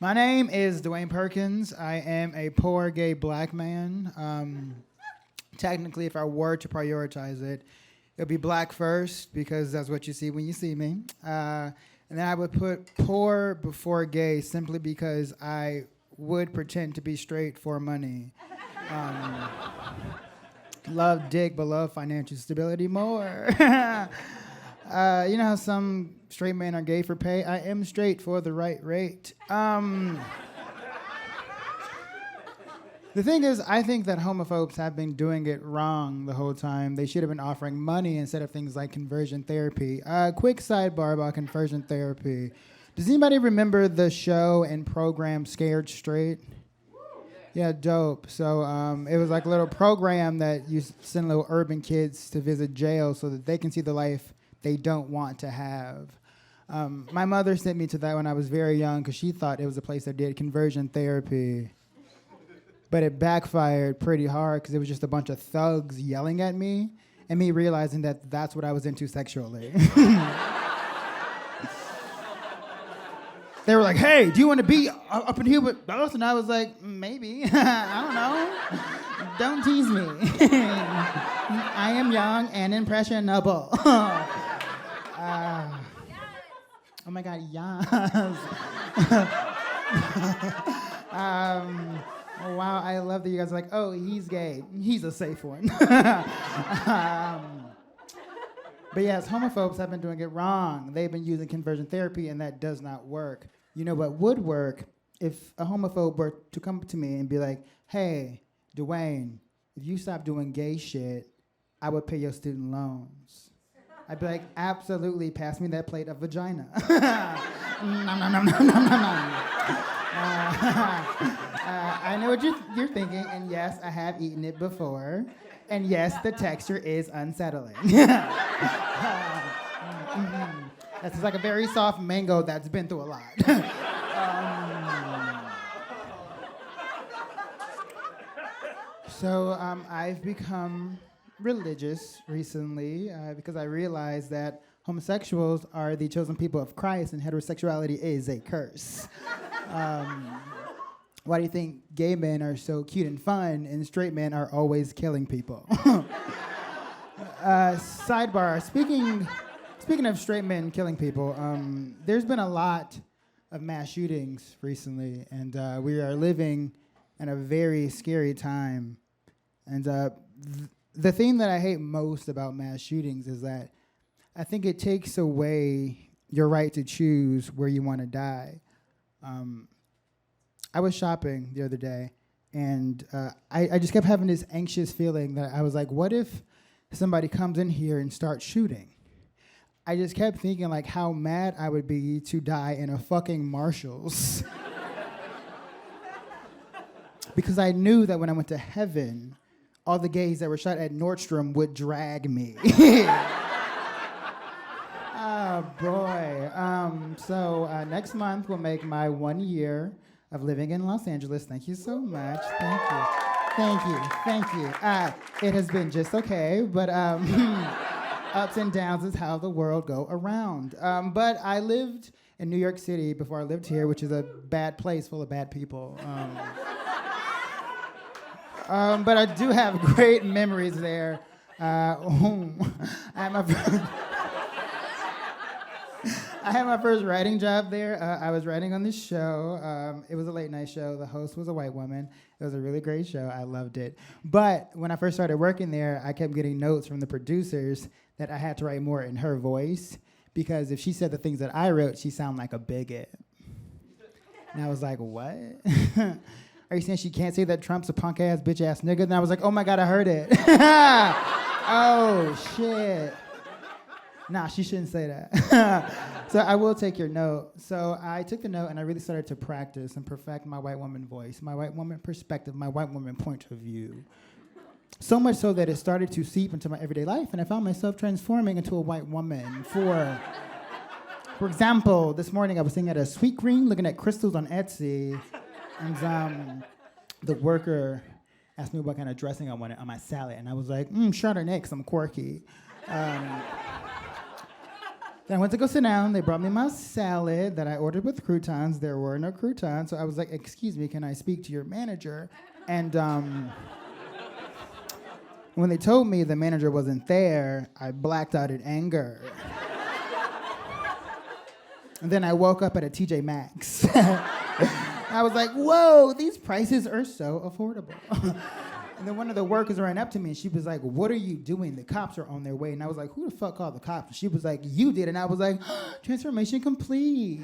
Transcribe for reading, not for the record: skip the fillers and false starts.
My name is Dewayne Perkins. I am a poor gay black man. Technically, if I were to prioritize it, it would be black first because that's what you see when you see me. And then I would put poor before gay simply because I would pretend to be straight for money. Um, Love dick, but love financial stability more. You know how some straight men are gay for pay? I am straight for the right rate. The thing is, I think that homophobes have been doing it wrong the whole time. They should have been offering money instead of things like conversion therapy. Quick sidebar about conversion therapy. Does anybody remember the show and program Scared Straight? Yeah, dope. So it was like a little program that you send little urban kids to visit jail so that they can see the life they don't want to have. My mother sent me to that when I was very young because she thought it was a place that did conversion therapy. But it backfired pretty hard because it was just a bunch of thugs yelling at me and me realizing that that's what I was into sexually. They were like, hey, do you want to be up in here with us? And I was like, maybe. I don't know. Don't tease me. I am young and impressionable. Oh my God, yes. Oh, wow, I love that you guys are like, oh, he's gay. He's a safe one. But yes, homophobes have been doing it wrong. They've been using conversion therapy, and that does not work. You know what would work? If a homophobe were to come to me and be like, hey, Dewayne, if you stop doing gay shit, I would pay your student loans. I'd be like, absolutely, pass me that plate of vagina. Nom, nom, nom, nom, nom, nom. I know what you're thinking, and yes, I have eaten it before. And yes, the texture is unsettling. That's like a very soft mango that's been through a lot. I've become religious recently because I realized that homosexuals are the chosen people of Christ and heterosexuality is a curse. Why do you think gay men are so cute and fun and straight men are always killing people? Sidebar, speaking of straight men killing people, there's been a lot of mass shootings recently, and we are living in a very scary time. And the thing that I hate most about mass shootings is that I think it takes away your right to choose where you want to die. I was shopping the other day, and I just kept having this anxious feeling that I was like, what if somebody comes in here and starts shooting? I just kept thinking like how mad I would be to die in a fucking Marshall's. Because I knew that when I went to heaven, all the gays that were shot at Nordstrom would drag me. Oh, boy. Next month will make my 1 year of living in Los Angeles. Thank you so much. Thank you. Thank you. Thank you. It has been just okay, but ups and downs is how the world go around. But I lived in New York City before I lived here, which is a bad place full of bad people. But I do have great memories there. I had my first writing job there. I was writing on this show. It was a late night show. The host was a white woman. It was a really great show. I loved it. But when I first started working there, I kept getting notes from the producers that I had to write more in her voice because if she said the things that I wrote, she sounded like a bigot. And I was like, what? Are you saying she can't say that Trump's a punk-ass, bitch-ass nigga? And I was like, oh my God, I heard it. Oh, shit. Nah, she shouldn't say that. So I will take your note. So I took the note and I really started to practice and perfect my white woman voice, my white woman perspective, my white woman point of view. So much so that it started to seep into my everyday life and I found myself transforming into a white woman. For example, this morning I was sitting at a Sweet Green looking at crystals on Etsy and the worker asked me what kind of dressing I wanted on my salad and I was like, Chardonnay, 'cause I'm quirky. Then I went to go sit down. They brought me my salad that I ordered with croutons. There were no croutons. So I was like, excuse me, can I speak to your manager? And when they told me the manager wasn't there, I blacked out in anger. And then I woke up at a TJ Maxx. I was like, whoa, these prices are so affordable. And then one of the workers ran up to me and she was like, what are you doing? The cops are on their way. And I was like, who the fuck called the cops? And she was like, you did. And I was like, transformation complete.